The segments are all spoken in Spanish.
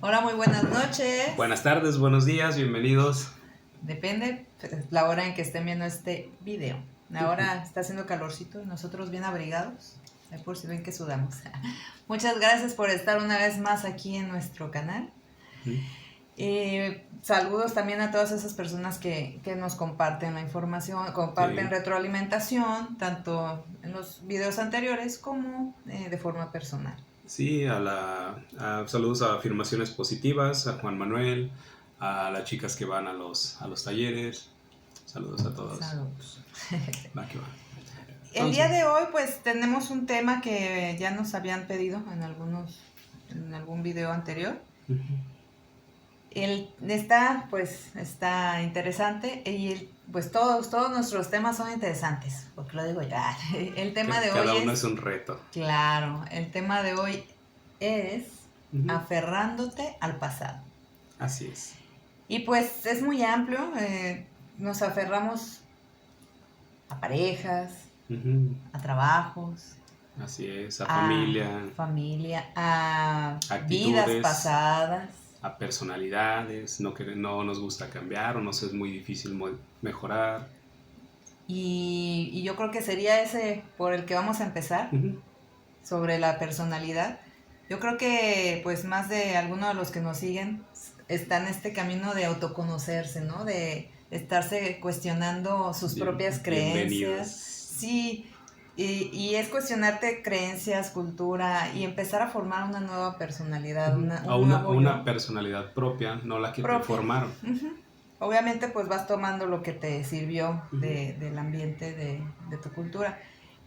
Hola, muy buenas noches. Buenas tardes, buenos días, bienvenidos. Depende la hora en que estén viendo este video. Ahora está haciendo calorcito y nosotros bien abrigados. Ahí por si ven que sudamos. Muchas gracias por estar una vez más aquí en nuestro canal. Saludos también a todas esas personas que nos comparten la información, comparten retroalimentación, tanto en los videos anteriores como de forma personal. Sí, saludos a Afirmaciones Positivas, a Juan Manuel, a las chicas que van a los talleres. Saludos a todos. Saludos. Va que va. El día de hoy pues tenemos un tema que ya nos habían pedido en algún video anterior. Está interesante y pues todos nuestros temas son interesantes, porque lo digo ya. El tema de hoy cada uno es un reto. Claro, el tema de hoy es aferrándote al pasado. Así es. Y pues es muy amplio, nos aferramos a parejas, a trabajos. Así es, a familia, a actitudes, vidas pasadas, a personalidades, no nos gusta cambiar o nos es muy difícil mejorar. Y yo creo que sería ese por el que vamos a empezar, sobre la personalidad. Yo creo que pues más de algunos de los que nos siguen están en este camino de autoconocerse, ¿no? De estarse cuestionando sus propias creencias. Sí, y es cuestionarte creencias, cultura y empezar a formar una nueva personalidad. Una personalidad propia, no la que te formaron. Obviamente pues vas tomando lo que te sirvió del ambiente de tu cultura.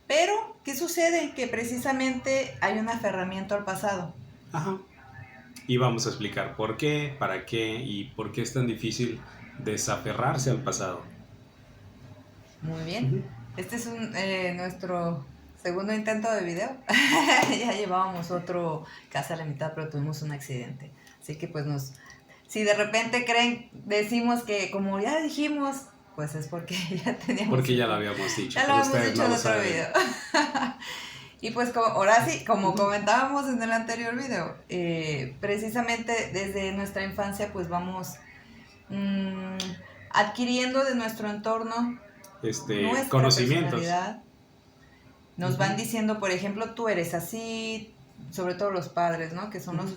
Pero, ¿qué sucede? Que precisamente hay un aferramiento al pasado. Ajá. Y vamos a explicar por qué, para qué y por qué es tan difícil desaferrarse al pasado. Muy bien. Este es nuestro segundo intento de video. Ya llevábamos otro casi a la mitad, pero tuvimos un accidente. Así que pues si de repente decimos que como ya dijimos, pues es porque ya teníamos... Porque ya lo habíamos dicho. Ya lo habíamos dicho en otro video. Y pues ahora sí, como comentábamos en el anterior video, precisamente desde nuestra infancia pues vamos adquiriendo de nuestro entorno nuestra conocimientos. Personalidad. Nos van diciendo, por ejemplo, tú eres así, sobre todo los padres, ¿no? Que son los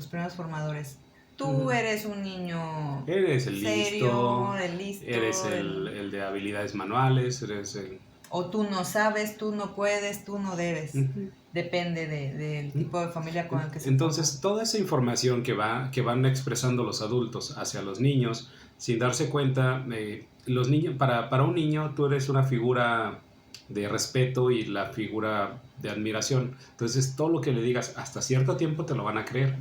primeros formadores. Tú eres un niño eres el serio, listo, eres el de habilidades manuales, eres el... O tú no sabes, tú no puedes, tú no debes. Depende del tipo de familia con el que se Entonces, toda esa información que van expresando los adultos hacia los niños, sin darse cuenta, los niños, para un niño tú eres una figura de respeto y la figura de admiración. Entonces, todo lo que le digas hasta cierto tiempo te lo van a creer.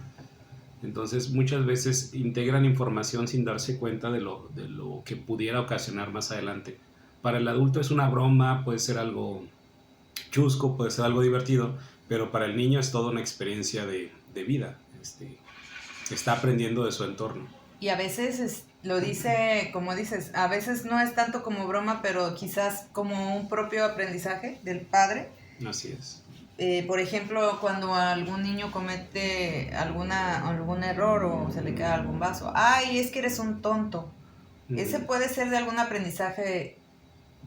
Entonces, muchas veces integran información sin darse cuenta de lo que pudiera ocasionar más adelante. Para el adulto es una broma, puede ser algo chusco, puede ser algo divertido, pero para el niño es toda una experiencia de vida. Está aprendiendo de su entorno. Y a veces lo dice, como dices, a veces no es tanto como broma, pero quizás como un propio aprendizaje del padre. Así es. Por ejemplo, cuando algún niño comete algún error o se le cae algún vaso, ¡ay, es que eres un tonto! Ese puede ser de algún aprendizaje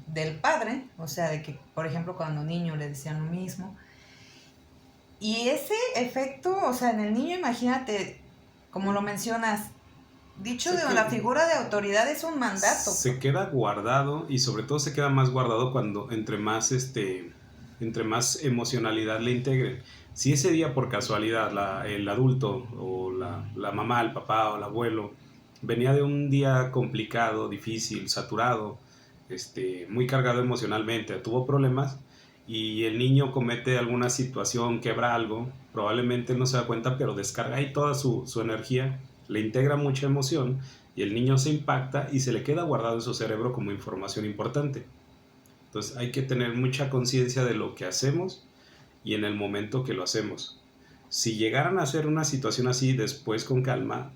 del padre, o sea, de que, por ejemplo, cuando niño le decían lo mismo. Y ese efecto, o sea, en el niño, imagínate, como lo mencionas, dicho de la figura de autoridad es un mandato. Se queda guardado y sobre todo se queda más guardado cuando entre más emocionalidad le integren. Si ese día por casualidad el adulto o la mamá, el papá o el abuelo venía de un día complicado, difícil, saturado, muy cargado emocionalmente, tuvo problemas y el niño comete alguna situación, quebra algo, probablemente él no se da cuenta, pero descarga ahí toda su energía, le integra mucha emoción y el niño se impacta y se le queda guardado en su cerebro como información importante. Entonces hay que tener mucha conciencia de lo que hacemos y en el momento que lo hacemos. Si llegaran a hacer una situación así, después con calma,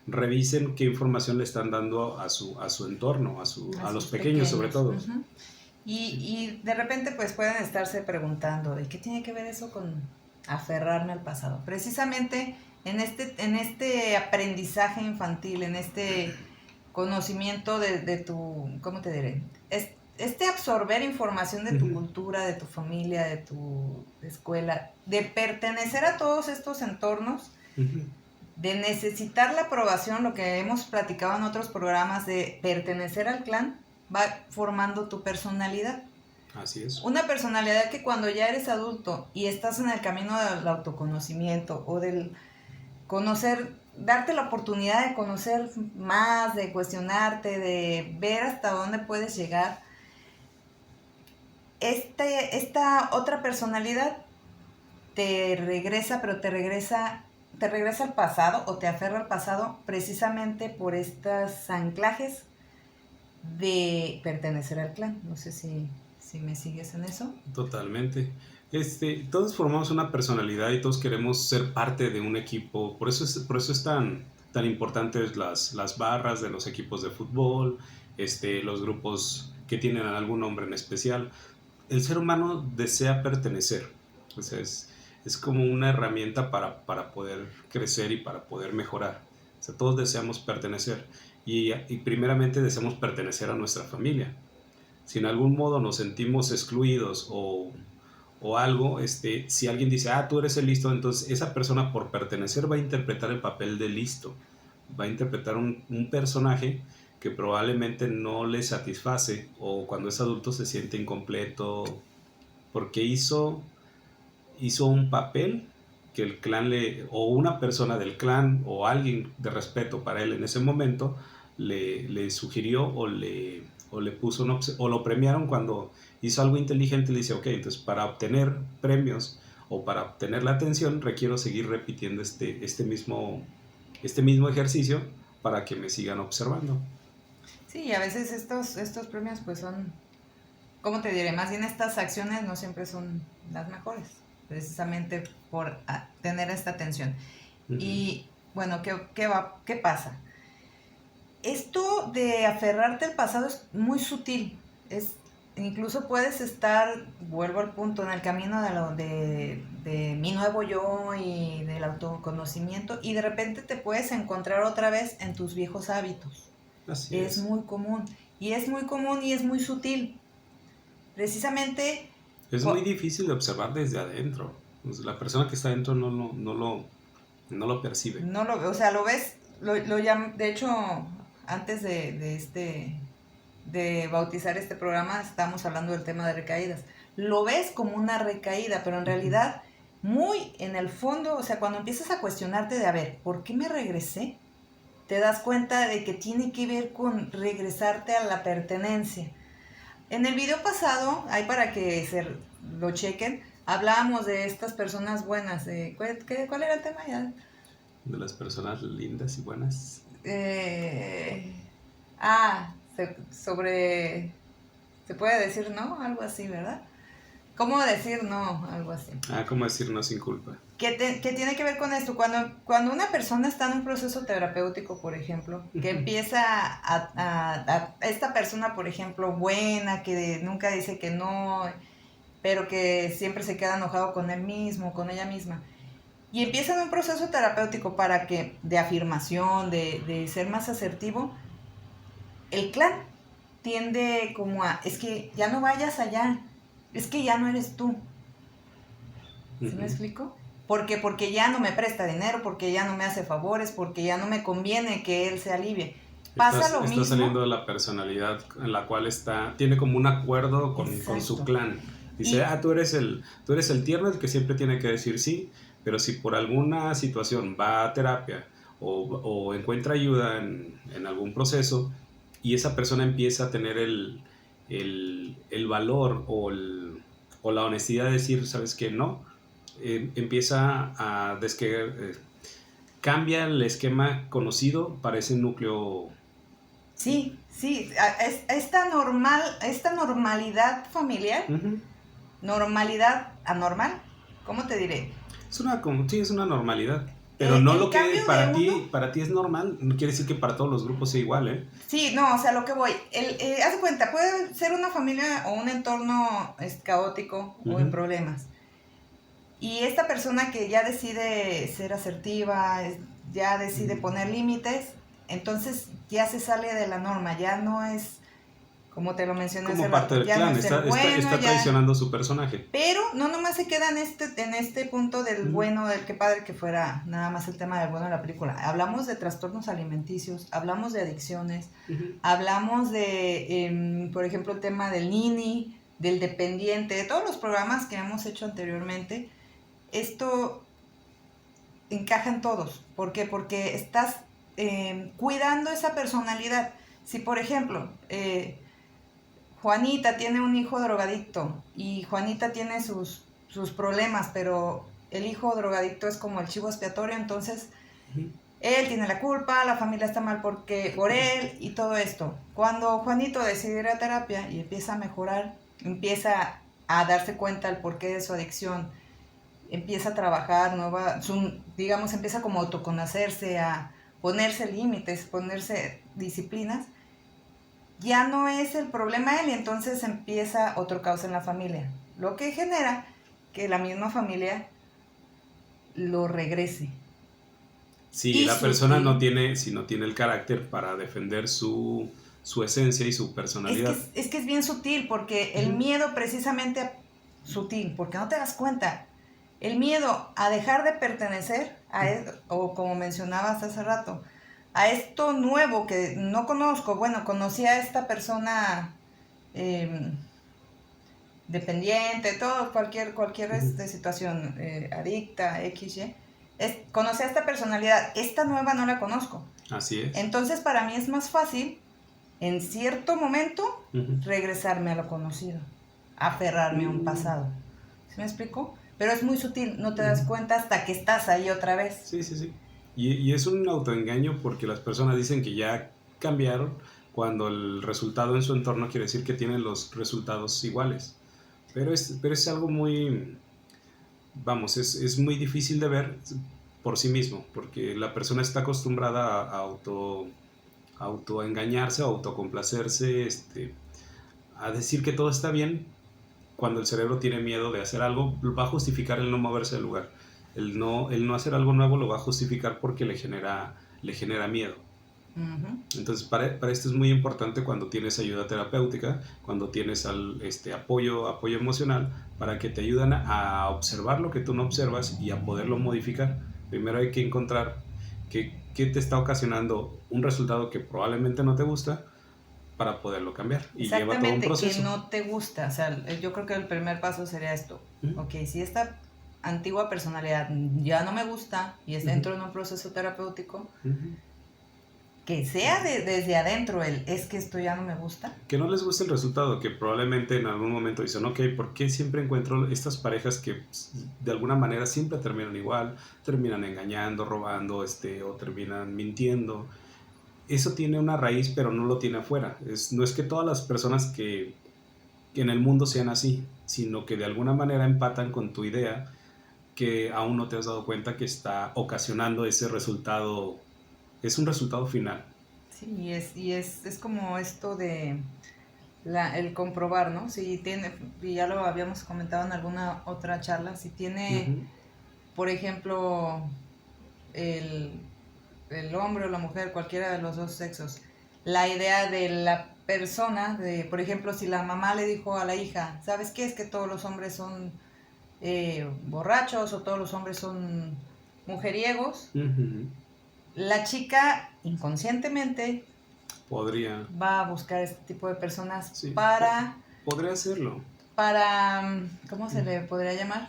revisen qué información le están dando a su entorno, a los pequeños sobre todo. Y de repente pues pueden estarse preguntando, ¿y qué tiene que ver eso con aferrarme al pasado. Precisamente en este aprendizaje infantil, en este conocimiento de tu, ¿cómo te diré? Este absorber información de tu cultura, de tu familia, de tu escuela, de pertenecer a todos estos entornos, de necesitar la aprobación, lo que hemos platicado en otros programas, de pertenecer al clan, va formando tu personalidad. Así es. Una personalidad que cuando ya eres adulto y estás en el camino del autoconocimiento o del conocer, darte la oportunidad de conocer más, de cuestionarte, de ver hasta dónde puedes llegar, esta otra personalidad te regresa, pero te regresa al pasado o te aferra al pasado precisamente por estos anclajes de pertenecer al clan. No sé si me sigues en eso. Totalmente. Todos formamos una personalidad y todos queremos ser parte de un equipo. Por eso es tan importantes las barras de los equipos de fútbol, los grupos que tienen algún nombre en especial. El ser humano desea pertenecer. O sea, es como una herramienta para poder crecer y para poder mejorar. O sea, todos deseamos pertenecer y primeramente deseamos pertenecer a nuestra familia. Si en algún modo nos sentimos excluidos o algo, si alguien dice, tú eres el listo, entonces esa persona por pertenecer va a interpretar el papel de listo, va a interpretar un personaje que probablemente no le satisface o cuando es adulto se siente incompleto porque hizo un papel que el clan o una persona del clan o alguien de respeto para él en ese momento le sugirió o le puso o lo premiaron cuando hizo algo inteligente. Le dice, ok, entonces para obtener premios o para obtener la atención requiero seguir repitiendo este mismo ejercicio para que me sigan observando. Sí, y a veces estos premios pues son, ¿cómo te diré? Más bien estas acciones no siempre son las mejores, precisamente por tener esta atención. Uh-huh. Y bueno, ¿qué pasa? Esto de aferrarte al pasado es muy sutil. Incluso puedes estar, vuelvo al punto, en el camino de mi nuevo yo y del autoconocimiento, y de repente te puedes encontrar otra vez en tus viejos hábitos. Así es. Es muy común. Y es muy sutil. Precisamente... Es muy difícil de observar desde adentro. La persona que está adentro no lo percibe. O sea, lo ves, de hecho, antes de bautizar este programa, estábamos hablando del tema de recaídas. Lo ves como una recaída, pero en realidad, muy en el fondo, o sea, cuando empiezas a cuestionarte de, a ver, ¿por qué me regresé? Te das cuenta de que tiene que ver con regresarte a la pertenencia. En el video pasado, ahí para que lo chequen, hablábamos de estas personas buenas. ¿Cuál era el tema ya? De las personas lindas y buenas. Sobre... ¿Se puede decir no? Algo así, ¿verdad? ¿Cómo decir no? Algo así. ¿Cómo decir no sin culpa? ¿Qué tiene que ver con esto? Cuando una persona está en un proceso terapéutico, por ejemplo, que empieza a esta persona, por ejemplo, buena, que nunca dice que no, pero que siempre se queda enojado con él mismo, con ella misma, y empieza en un proceso terapéutico de afirmación, de ser más asertivo, el clan tiende como es que ya no vayas allá, es que ya no eres tú. ¿Sí me explico? Porque ya no me presta dinero, porque ya no me hace favores, porque ya no me conviene que él se alivie. Pasa lo mismo. Está saliendo de la personalidad en la cual tiene como un acuerdo con su clan. Dice, tú eres el tierno, el que siempre tiene que decir sí, pero si por alguna situación va a terapia o encuentra ayuda en algún proceso y esa persona empieza a tener el valor o la honestidad de decir, ¿sabes qué? No. Empieza a cambia el esquema conocido para ese núcleo. Sí, esta normalidad familiar, uh-huh. Normalidad anormal, ¿cómo te diré? Es una normalidad, pero no lo que para ti es normal, no quiere decir que para todos los grupos sea igual, ¿eh? Sí, no, o sea, lo que voy, haz de cuenta, puede ser una familia o un entorno caótico, uh-huh. o en problemas. Y esta persona que ya decide ser asertiva, ya decide poner límites, entonces ya se sale de la norma, ya no es, como te lo mencioné hace Como parte rato, del ya no clan, es el bueno, está ya... traicionando su personaje. Pero no nomás se queda en este punto del bueno, del qué padre que fuera nada más el tema del bueno de la película. Hablamos de trastornos alimenticios, hablamos de adicciones, hablamos de, por ejemplo, el tema del nini, del dependiente, de todos los programas que hemos hecho anteriormente. Esto encaja en todos. ¿Por qué? Porque estás cuidando esa personalidad. Si, por ejemplo, Juanita tiene un hijo drogadicto y Juanita tiene sus problemas, pero el hijo drogadicto es como el chivo expiatorio, entonces él tiene la culpa, la familia está mal por él y todo esto. Cuando Juanito decide ir a terapia y empieza a mejorar, empieza a darse cuenta del porqué de su adicción, empieza a trabajar, digamos, empieza como a autoconocerse, a ponerse límites, ponerse disciplinas, ya no es el problema él y entonces empieza otro caos en la familia, lo que genera que la misma familia lo regrese. Si la persona no tiene el carácter para defender su esencia y su personalidad. Es que es bien sutil, porque el miedo precisamente sutil, porque no te das cuenta. El miedo a dejar de pertenecer a o como mencionabas hace rato, a esto nuevo que no conozco. Bueno, conocí a esta persona dependiente, todo, cualquier situación, adicta, XY. Conocí a esta personalidad, esta nueva no la conozco. Así es. Entonces para mí es más fácil, en cierto momento, regresarme a lo conocido, aferrarme a un pasado. ¿Sí me explico? Pero es muy sutil, no te das cuenta hasta que estás ahí otra vez. Sí, sí, sí. Y es un autoengaño porque las personas dicen que ya cambiaron cuando el resultado en su entorno quiere decir que tienen los resultados iguales. Pero es algo muy, vamos, es muy difícil de ver por sí mismo, porque la persona está acostumbrada a autoengañarse, a autocomplacerse, a decir que todo está bien, cuando el cerebro tiene miedo de hacer algo, va a justificar el no moverse del lugar. El no hacer algo nuevo lo va a justificar porque le genera miedo. Entonces, para esto es muy importante cuando tienes ayuda terapéutica, cuando tienes apoyo emocional, para que te ayuden a observar lo que tú no observas y a poderlo modificar. Primero hay que encontrar qué te está ocasionando un resultado que probablemente no te gusta, para poderlo cambiar. Y lleva todo un proceso. Que no te gusta. O sea, yo creo que el primer paso sería esto. Ok, si esta antigua personalidad ya no me gusta y dentro de un proceso terapéutico, que sea desde adentro es que esto ya no me gusta. Que no les guste el resultado, que probablemente en algún momento dicen, ok, ¿por qué siempre encuentro estas parejas que de alguna manera siempre terminan igual? Terminan engañando, robando, o terminan mintiendo. Eso tiene una raíz, pero no lo tiene afuera. No es que todas las personas que en el mundo sean así, sino que de alguna manera empatan con tu idea que aún no te has dado cuenta que está ocasionando ese resultado. Es un resultado final. Sí, es como esto de el comprobar, ¿no? Si tiene, y ya lo habíamos comentado en alguna otra charla, si tiene, por ejemplo, el hombre o la mujer, cualquiera de los dos sexos, la idea de la persona, por ejemplo, si la mamá le dijo a la hija, ¿sabes qué? Es que todos los hombres son borrachos o todos los hombres son mujeriegos. La chica inconscientemente va a buscar este tipo de personas, sí, podría hacerlo. Para, ¿cómo se le podría llamar?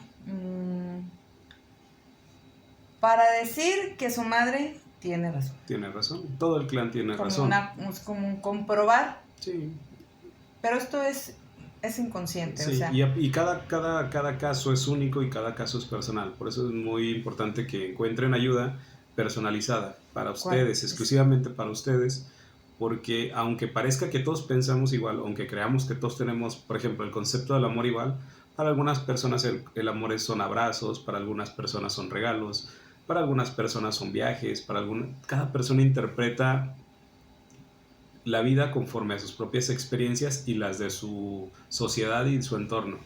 Para decir que su madre tiene razón. Tiene razón. Todo el clan tiene razón. Como un comprobar. Sí. Pero esto es inconsciente. Sí, o sea. Y cada caso es único y cada caso es personal. Por eso es muy importante que encuentren ayuda personalizada para ustedes, exclusivamente para ustedes. Porque aunque parezca que todos pensamos igual, aunque creamos que todos tenemos, por ejemplo, el concepto del amor igual, para algunas personas el amor son abrazos, para algunas personas son regalos, para algunas personas son viajes, cada persona interpreta la vida conforme a sus propias experiencias y las de su sociedad y su entorno.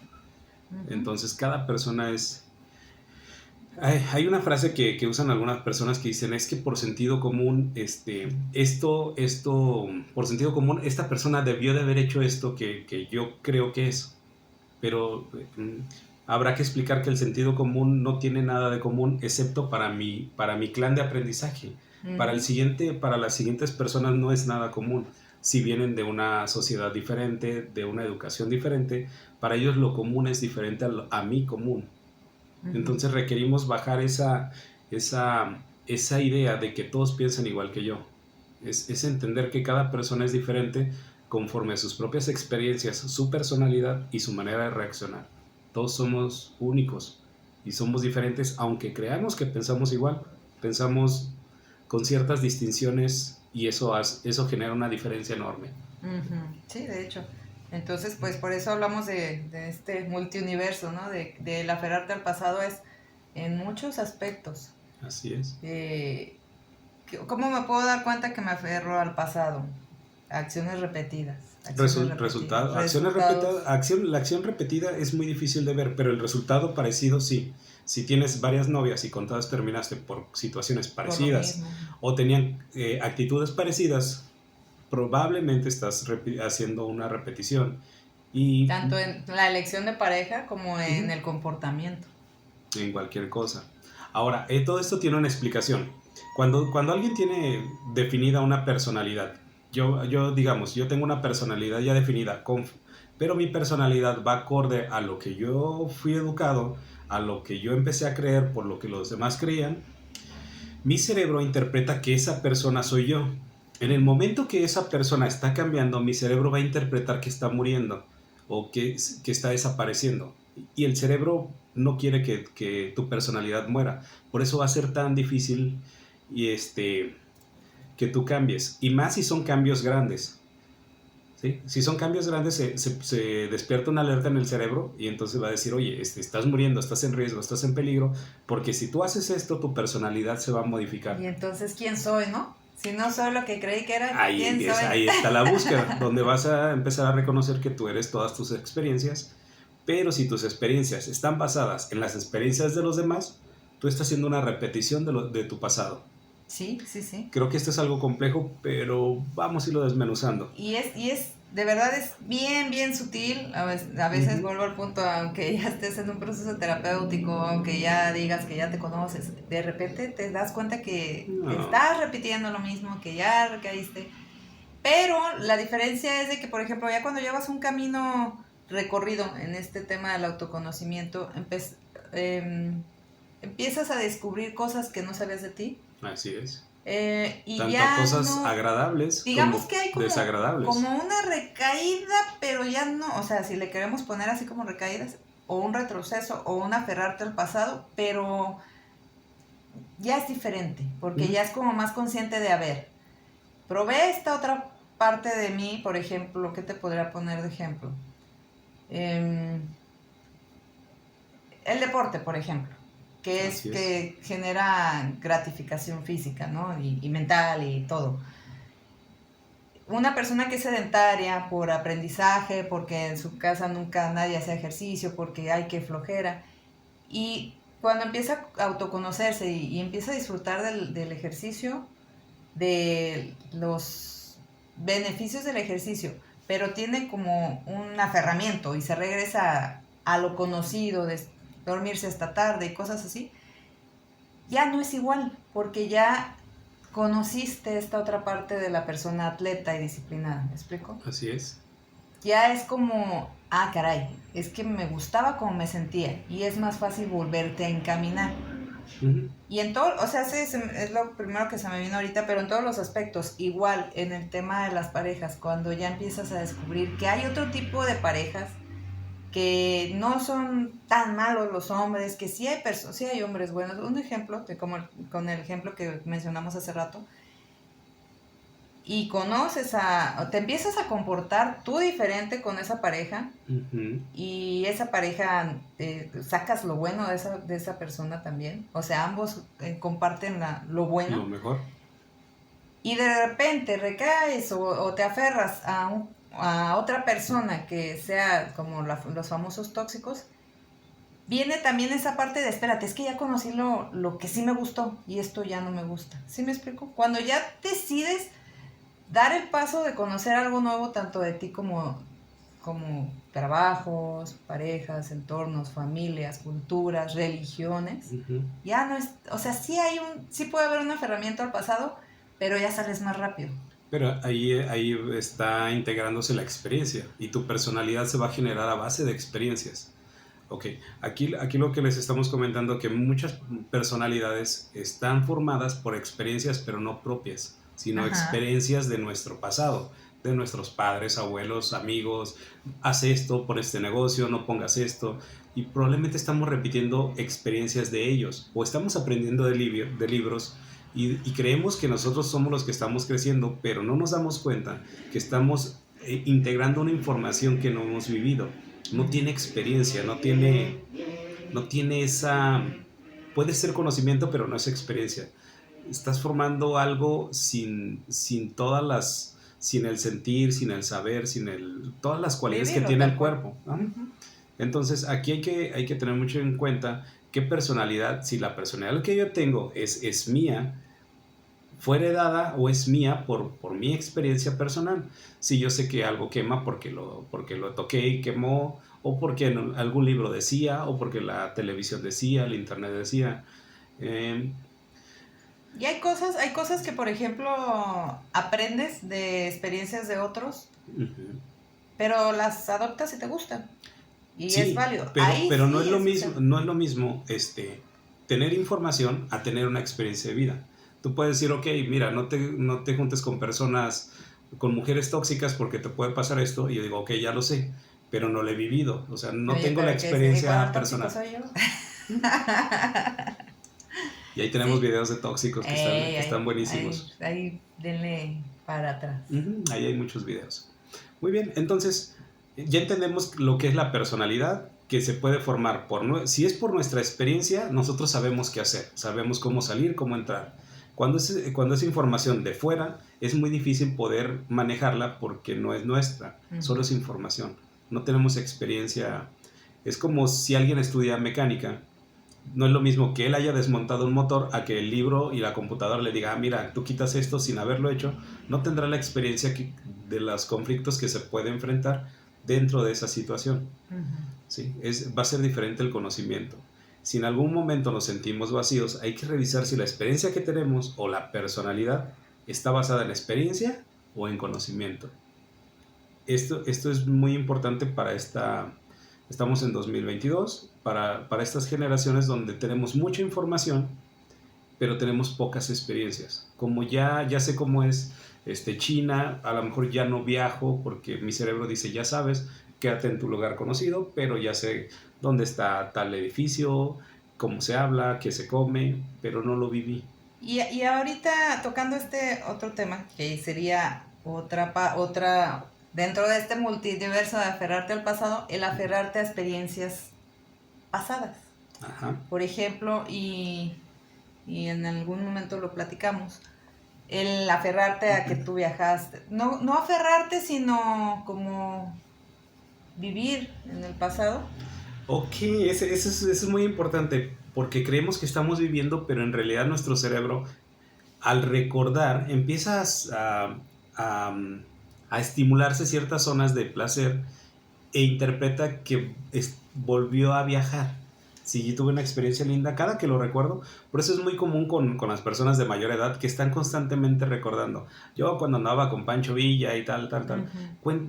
Entonces cada persona es Hay una frase que usan algunas personas que dicen, es que por sentido común, por sentido común, esta persona debió de haber hecho esto que yo creo que es. Pero habrá que explicar que el sentido común no tiene nada de común excepto para mi clan de aprendizaje. Ujú. Para las siguientes personas no es nada común. Si vienen de una sociedad diferente, de una educación diferente, para ellos lo común es diferente a mi común. Ujú. Entonces requerimos bajar esa idea de que todos piensan igual que yo. Es entender que cada persona es diferente conforme a sus propias experiencias, su personalidad y su manera de reaccionar. Todos somos únicos y somos diferentes, aunque creamos que pensamos igual, pensamos con ciertas distinciones y eso genera una diferencia enorme. Ujú. Sí, de hecho. Entonces, pues por eso hablamos de este multiuniverso, ¿no? De el aferrarte al pasado es en muchos aspectos. Así es. ¿Cómo me puedo dar cuenta que me aferro al pasado? Acciones repetidas, Resultado, resultados. la acción repetida es muy difícil de ver, pero el resultado parecido sí. Si tienes varias novias y con todas terminaste por situaciones Por lo parecidas mismo. o tenían actitudes parecidas, probablemente estás haciendo una repetición. Y Tanto en la elección de pareja como en ujú, el comportamiento. en cualquier cosa. Ahora, todo esto tiene una explicación. Cuando alguien tiene definida una personalidad, digamos, yo tengo una personalidad ya definida, pero mi personalidad va acorde a lo que yo fui educado, a lo que yo empecé a creer por lo que los demás creían, mi cerebro interpreta que esa persona soy yo. En el momento que esa persona está cambiando, mi cerebro va a interpretar que está muriendo o que está desapareciendo. Y el cerebro no quiere que tu personalidad muera. Por eso va a ser tan difícil y que tú cambies. Y más si son cambios grandes. ¿Sí? Si son cambios grandes, se despierta una alerta en el cerebro y entonces va a decir, oye, estás muriendo, estás en riesgo, estás en peligro, porque si tú haces esto, tu personalidad se va a modificar. Y entonces, ¿quién soy, no? Si no soy lo que creí que era, Ahí ¿quién empieza, soy? ahí está la búsqueda, donde vas a empezar a reconocer que tú eres todas tus experiencias, pero si tus experiencias están basadas en las experiencias de los demás, tú estás haciendo una repetición de tu pasado. Sí, sí, sí. Creo que esto es algo complejo, pero vamos a irlo desmenuzando. De verdad es bien, bien sutil. A veces Ujú. vuelvo al punto, aunque ya estés en un proceso terapéutico, aunque ya digas que ya te conoces, de repente te das cuenta que No, estás repitiendo lo mismo, que ya recaíste. Pero la diferencia es de que, por ejemplo, ya cuando llevas un camino recorrido en este tema del autoconocimiento, em, empiezas a descubrir cosas que no sabías de ti. así es. Y Tanto ya cosas no, agradables digamos como que hay desagradables. como una recaída, pero ya no, o sea, si le queremos poner así como recaídas, o un retroceso, o un aferrarte al pasado, pero ya es diferente, porque Ujú. ya es como más consciente de, a ver, probé esta otra parte de mí, por ejemplo, ¿qué te podría poner de ejemplo? Em, el deporte, por ejemplo, que es Así es. que genera gratificación física, ¿no? Y mental y todo. Una persona que es sedentaria por aprendizaje, porque en su casa nunca nadie hace ejercicio, porque hay que flojera, y cuando empieza a autoconocerse y empieza a disfrutar del ejercicio, de los beneficios del ejercicio, pero tiene como un aferramiento y se regresa a lo conocido, de dormirse hasta tarde y cosas así, ya no es igual, porque ya conociste esta otra parte de la persona atleta y disciplinada, ¿me explico? Así es. Ya es como, ah, caray, es que me gustaba como me sentía y es más fácil volverte a encaminar. Ujú. Y en todo, o sea, sí, es lo primero que se me vino ahorita, pero en todos los aspectos, igual en el tema de las parejas, cuando ya empiezas a descubrir que hay otro tipo de parejas, que no son tan malos los hombres, que sí hay hombres buenos. Un ejemplo, como con el ejemplo que mencionamos hace rato, y te empiezas a comportar tú diferente con esa pareja, Ujú. y esa pareja, sacas lo bueno de esa persona también, o sea, ambos comparten lo Lo bueno, mejor. y de repente recaes o te aferras a otra persona que sea como los famosos tóxicos, viene también esa parte de, espérate, es que ya conocí lo que sí me gustó y esto ya no me gusta. ¿Sí me explico? Cuando ya decides dar el paso de conocer algo nuevo, tanto de ti como trabajos, parejas, entornos, familias, culturas, religiones, Ujú. ya no es, o sea, sí puede haber un aferramiento al pasado, pero ya sales más rápido. Pero ahí está integrándose la experiencia y tu personalidad se va a generar a base de experiencias. Ok, aquí lo que les estamos comentando que muchas personalidades están formadas por experiencias, pero no propias, sino Ajá. experiencias de nuestro pasado, de nuestros padres, abuelos, amigos. Haz esto por este negocio, no pongas esto. Y probablemente estamos repitiendo experiencias de ellos o estamos aprendiendo de libros y creemos que nosotros somos los que estamos creciendo, pero no nos damos cuenta que estamos integrando una información que no hemos vivido. No tiene experiencia, no tiene esa... Puede ser conocimiento, pero no es experiencia. Estás formando algo sin todas las... sin el sentir, sin el saber, todas las cualidades que Vivirlo tiene el tal cual. cuerpo, ¿no? Ujú. Entonces, aquí hay que tener mucho en cuenta qué personalidad, si la personalidad que yo tengo es mía, fue heredada o es mía por mi experiencia personal. Si yo sé que algo quema porque lo toqué y quemó, o porque en algún libro decía, o porque la televisión decía, el internet decía. Eh, Y hay cosas que, por ejemplo, aprendes de experiencias de otros, uh-huh. pero las adoptas y te gustan. Y es Sí, válido. Ahí pero no es sí lo es, o mismo, sea, no es lo mismo tener información a tener una experiencia de vida. Tú puedes decir, ok, mira, no te juntes con personas, con mujeres tóxicas porque te puede pasar esto. Y yo digo, ok, ya lo sé, pero no lo he vivido. O sea, no oye, tengo la pero ¿qué es? ¿Y cuando experiencia el tóxico personal. soy yo? Y ahí tenemos Sí. videos de tóxicos que están buenísimos. Ahí, denle para atrás. Ujú, ahí hay muchos videos. Muy bien, entonces ya entendemos lo que es la personalidad que se puede formar si es por nuestra experiencia, nosotros sabemos qué hacer, sabemos cómo salir, cómo entrar. Cuando es información de fuera, es muy difícil poder manejarla porque no es nuestra, solo es información. No tenemos experiencia. Es como si alguien estudia mecánica. No es lo mismo que él haya desmontado un motor a que el libro y la computadora le diga, mira, tú quitas esto sin haberlo hecho. No tendrá la experiencia de los conflictos que se puede enfrentar dentro de esa situación. ¿Sí? Va a ser diferente el conocimiento. Si en algún momento nos sentimos vacíos, hay que revisar si la experiencia que tenemos o la personalidad está basada en experiencia o en conocimiento. Esto es muy importante para estamos en 2022, para estas generaciones donde tenemos mucha información, pero tenemos pocas experiencias. Como ya sé cómo es China, a lo mejor ya no viajo porque mi cerebro dice, ya sabes, quédate en tu lugar conocido, pero ya sé dónde está tal edificio, cómo se habla, qué se come, pero no lo viví. Y ahorita tocando este otro tema, que sería otra, dentro de este multiverso de aferrarte al pasado, el aferrarte a experiencias pasadas. Ajá. Por ejemplo, y en algún momento lo platicamos, el aferrarte a que tú viajaste. No aferrarte, sino como vivir en el pasado. Ok, eso es muy importante porque creemos que estamos viviendo, pero en realidad nuestro cerebro, al recordar, empiezas a, a estimularse ciertas zonas de placer e interpreta que volvió a viajar. Sí, yo tuve una experiencia linda cada que lo recuerdo. Por eso es muy común con las personas de mayor edad que están constantemente recordando. Yo cuando andaba con Pancho Villa y tal,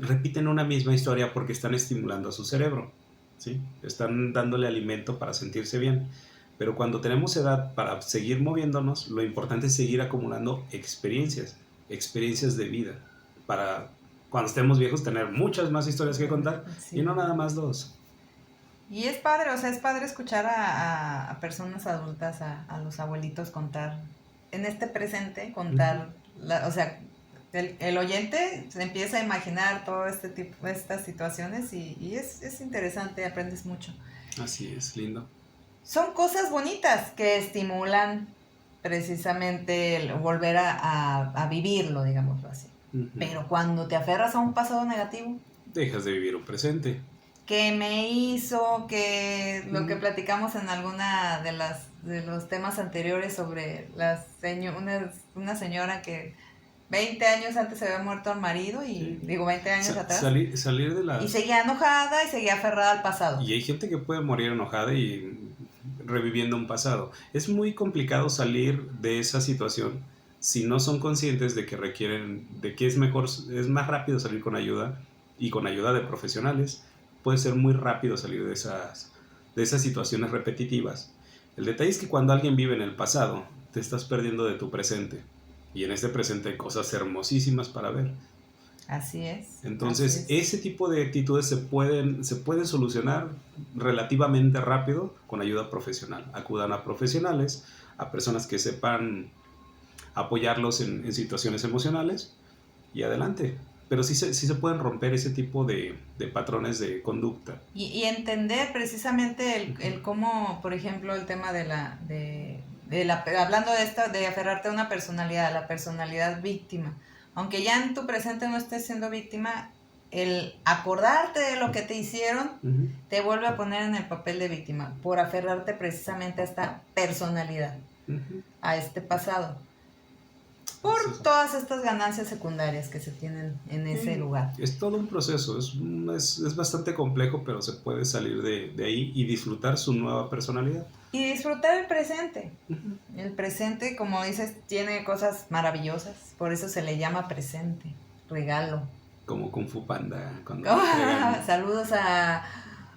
repiten una misma historia porque están estimulando a su cerebro. ¿Sí? Están dándole alimento para sentirse bien. Pero cuando tenemos edad para seguir moviéndonos, lo importante es seguir acumulando experiencias de vida, para cuando estemos viejos tener muchas más historias que contar Sí. y no nada más dos. Y es padre, o sea, es padre escuchar a personas adultas, a los abuelitos contar, en este presente, contar, o sea, el oyente se empieza a imaginar todo este tipo, estas situaciones y es interesante, aprendes mucho. Así es, lindo. Son cosas bonitas que estimulan precisamente el volver a vivirlo, digámoslo así. Pero cuando te aferras a un pasado negativo, dejas de vivir un presente. que me hizo, que lo que platicamos en alguna de los temas anteriores sobre una señora que 20 años antes se había muerto al marido y Sí. digo 20 años atrás. Salir de Y seguía enojada y seguía aferrada al pasado. Y hay gente que puede morir enojada y reviviendo un pasado. Es muy complicado salir de esa situación si no son conscientes de que de que es más rápido salir con ayuda y con ayuda de profesionales. Puede ser muy rápido salir de esas situaciones repetitivas. El detalle es que cuando alguien vive en el pasado, te estás perdiendo de tu presente. Y en este presente hay cosas hermosísimas para ver. Así es. Entonces, ese tipo de actitudes se pueden solucionar relativamente rápido con ayuda profesional. Acudan a profesionales, a personas que sepan apoyarlos en situaciones emocionales y adelante. Pero sí se pueden romper ese tipo de patrones de conducta. Y entender precisamente el cómo, por ejemplo, el tema hablando de esto, de aferrarte a una personalidad, la personalidad víctima. Aunque ya en tu presente no estés siendo víctima, el acordarte de lo que te hicieron te vuelve a poner en el papel de víctima por aferrarte precisamente a esta personalidad, a este pasado, por todas estas ganancias secundarias que se tienen en ese lugar. Es todo un proceso, es bastante complejo, pero se puede salir de ahí y disfrutar su nueva personalidad. Y disfrutar el presente. El presente, como dices, tiene cosas maravillosas. Por eso se le llama presente, regalo. Como Kung Fu Panda. Saludos a...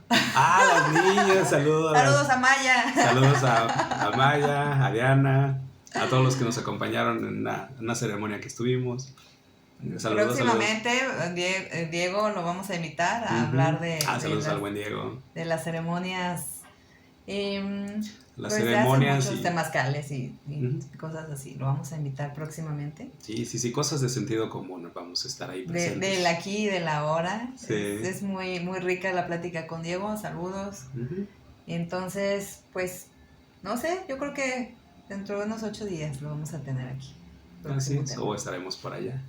las niñas, saludos. Saludos a Maya. Saludos a Maya, a Diana, a todos los que nos acompañaron en una ceremonia que estuvimos. Saludos, próximamente, Diego lo vamos a invitar a hablar saludos al buen Diego. De las ceremonias. Las ceremonias muchos temazcales y cosas así. Lo vamos a invitar próximamente. Sí, cosas de sentido común. Vamos a estar ahí presentes. Del aquí y del ahora. Sí. Es muy, muy rica la plática con Diego. Saludos. Entonces, pues, no sé, yo creo que dentro de unos 8 días lo vamos a tener aquí. Así es, o estaremos por allá.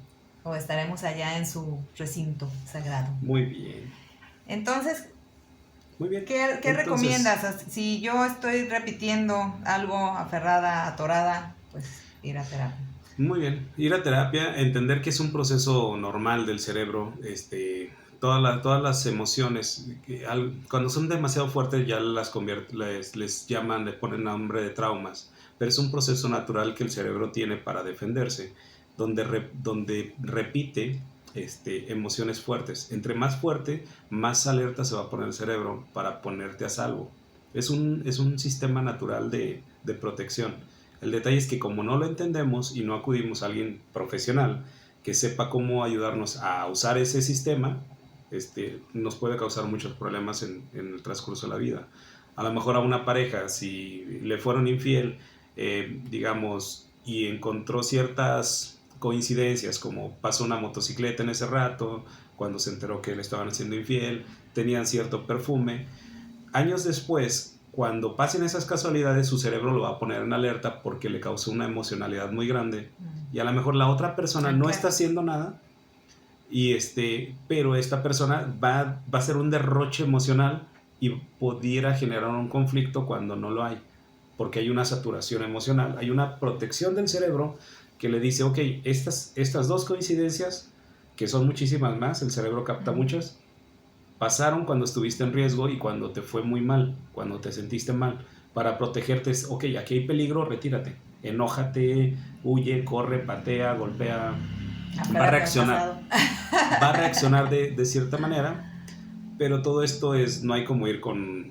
O estaremos allá en su recinto sagrado. Muy bien. Entonces, muy bien. ¿Qué recomiendas? Si yo estoy repitiendo algo aferrada, atorada, pues ir a terapia. Muy bien, ir a terapia, entender que es un proceso normal del cerebro, todas las emociones, cuando son demasiado fuertes ya les llaman, le ponen nombre de traumas, pero es un proceso natural que el cerebro tiene para defenderse, donde repite emociones fuertes. Entre más fuerte, más alerta se va a poner el cerebro para ponerte a salvo. Es un sistema natural de protección. El detalle es que como no lo entendemos y no acudimos a alguien profesional que sepa cómo ayudarnos a usar ese sistema, nos puede causar muchos problemas en el transcurso de la vida. A lo mejor a una pareja, si le fueron infiel, digamos, y encontró ciertas coincidencias, como pasó una motocicleta en ese rato, cuando se enteró que le estaban haciendo infiel, tenían cierto perfume. Años después, cuando pasen esas casualidades, su cerebro lo va a poner en alerta porque le causó una emocionalidad muy grande y a lo mejor la otra persona no está haciendo nada, pero esta persona va a ser un derroche emocional y pudiera generar un conflicto cuando no lo hay, porque hay una saturación emocional, hay una protección del cerebro que le dice, ok, estas dos coincidencias, que son muchísimas más, el cerebro capta muchas, pasaron cuando estuviste en riesgo y cuando te fue muy mal, cuando te sentiste mal. Para protegerte es, ok, aquí hay peligro, retírate, enójate, huye, corre, patea, golpea, va a reaccionar. Va a reaccionar de cierta manera, pero todo esto no hay como ir con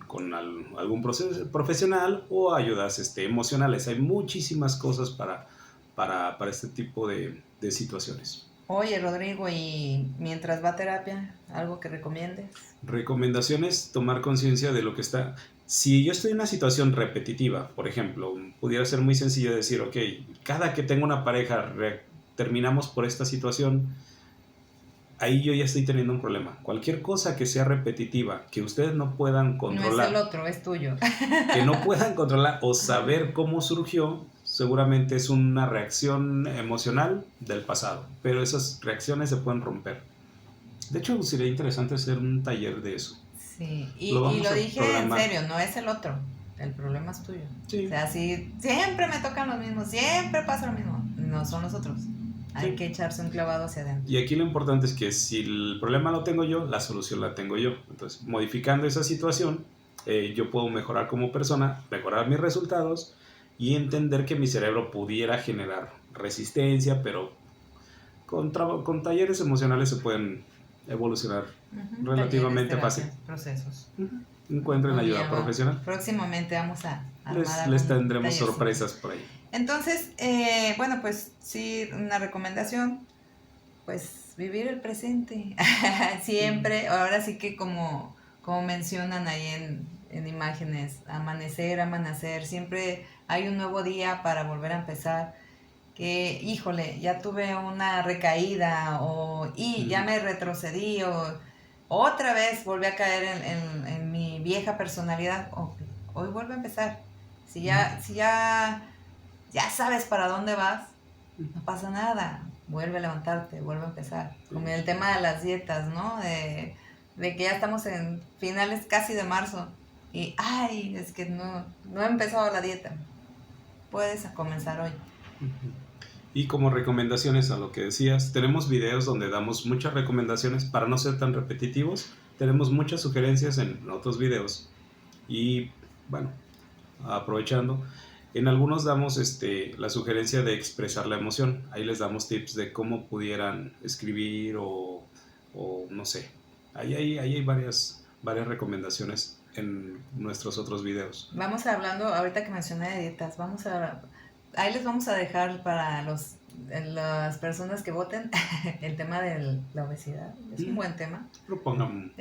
algún proceso profesional o ayudas emocionales. Hay muchísimas cosas para este tipo de situaciones. Oye, Rodrigo, y mientras va a terapia, ¿algo que recomiendes? Recomendaciones, tomar conciencia de lo que está. Si yo estoy en una situación repetitiva, por ejemplo, pudiera ser muy sencillo decir, ok, cada que tengo una pareja terminamos por esta situación, ahí yo ya estoy teniendo un problema. Cualquier cosa que sea repetitiva, que ustedes no puedan controlar. No es el otro, es tuyo. Que no puedan controlar o saber cómo surgió, seguramente es una reacción emocional del pasado, pero esas reacciones se pueden romper. De hecho, sería interesante hacer un taller de eso. Sí, Lo y vamos lo a dije en programar. serio, no es el otro, el problema es tuyo. Sí. O sea, si siempre me tocan los mismos, siempre pasa lo mismo, no son los otros. Hay Sí. que echarse un clavado hacia adentro. Y aquí lo importante es que si el problema lo tengo yo, la solución la tengo yo. Entonces, modificando esa situación, yo puedo mejorar como persona, mejorar mis resultados y entender que mi cerebro pudiera generar resistencia, pero con talleres emocionales se pueden evolucionar relativamente Talleres, fácil. terapias, procesos. Encuentren Muy ayuda bien, profesional. próximamente vamos a armar Les algún tendremos tallercito. sorpresas por ahí. Entonces, bueno, pues sí, una recomendación, pues vivir el presente. Siempre, ahora sí que como mencionan ahí en imágenes, amanecer, amanecer, siempre hay un nuevo día para volver a empezar. Que, híjole, ya tuve una recaída ya me retrocedí o otra vez volví a caer en mi vieja personalidad. Hoy vuelvo a empezar. Si ya sabes para dónde vas, no pasa nada. Vuelve a levantarte, vuelve a empezar. Como el tema de las dietas, ¿no? De que ya estamos en finales casi de marzo y, ay, es que no he empezado la dieta. Puedes comenzar hoy. Y como recomendaciones a lo que decías, tenemos videos donde damos muchas recomendaciones para no ser tan repetitivos. Tenemos muchas sugerencias en otros videos. Y bueno, aprovechando, en algunos damos la sugerencia de expresar la emoción. Ahí les damos tips de cómo pudieran escribir o no sé. Ahí hay varias recomendaciones en nuestros otros videos. Vamos hablando, ahorita que mencioné de dietas, ahí les vamos a dejar para las personas que voten el tema de la obesidad. Es un buen tema. Propongan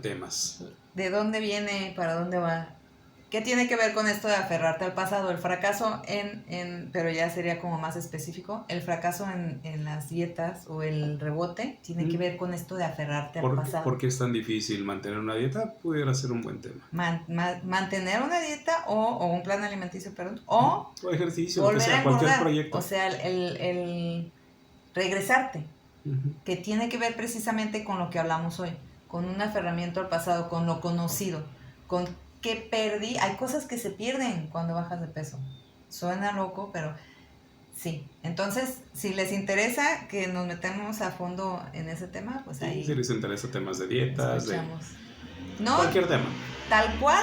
temas. ¿De dónde viene? ¿Para dónde va? ¿Qué tiene que ver con esto de aferrarte al pasado? El fracaso pero ya sería como más específico, el fracaso en las dietas o el rebote tiene que ver con esto de aferrarte al pasado. ¿Por qué es tan difícil mantener una dieta? Pudiera ser un buen tema. Mantener una dieta o un plan alimenticio, perdón, o ejercicio, volver a engordar, cualquier proyecto. O sea, el regresarte, que tiene que ver precisamente con lo que hablamos hoy, con un aferramiento al pasado, con lo conocido, con que perdí. Hay cosas que se pierden cuando bajas de peso. Suena loco, pero sí. Entonces, si les interesa que nos metamos a fondo en ese tema, pues ahí. Si les interesa temas de dietas, cualquier tema. Tal cual.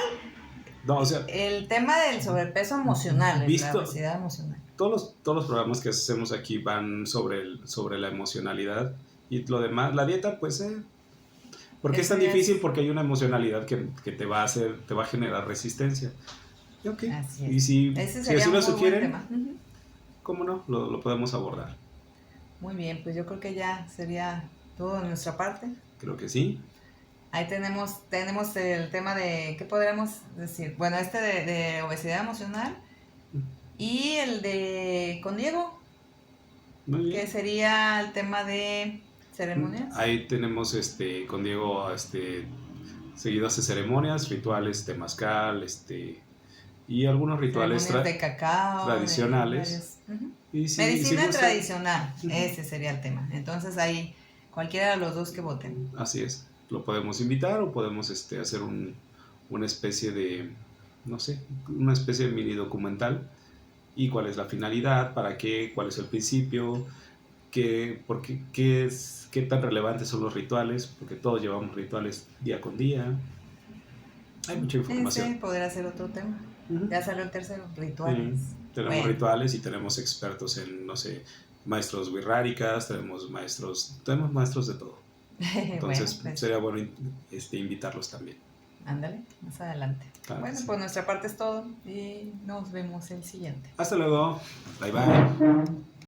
No, o sea, el tema del sobrepeso emocional, la obesidad emocional. Todos los programas que hacemos aquí van sobre la emocionalidad y lo demás, la dieta, pues ¿por qué es tan difícil? Porque hay una emocionalidad que te va a generar resistencia. Okay. Así es. Y si así lo sugieren, ¿cómo no? Lo podemos abordar. Muy bien, pues yo creo que ya sería todo de nuestra parte. Creo que sí. Ahí tenemos el tema de, ¿qué podríamos decir? Bueno, de obesidad emocional y el de con Diego, muy bien, que sería el tema de ceremonias. Ahí tenemos con Diego seguido hace ceremonias, rituales, temazcal, y algunos rituales de cacao, tradicionales. Y medicina tradicional, ese sería el tema. Entonces ahí cualquiera de los dos que voten. Así es, lo podemos invitar o podemos hacer una especie de, no sé, una especie de mini documental. Y cuál es la finalidad, para qué, cuál es el principio, qué tan relevantes son los rituales, porque todos llevamos rituales día con día. Hay mucha información. Sí, podría ser otro tema. Ya salió el tercero, rituales. Tenemos rituales y tenemos expertos en, no sé, maestros wixárikas, tenemos maestros de todo. Entonces sería bueno invitarlos también. Ándale, más adelante. Claro, bueno, pues nuestra parte es todo y nos vemos el siguiente. Hasta luego. Bye bye.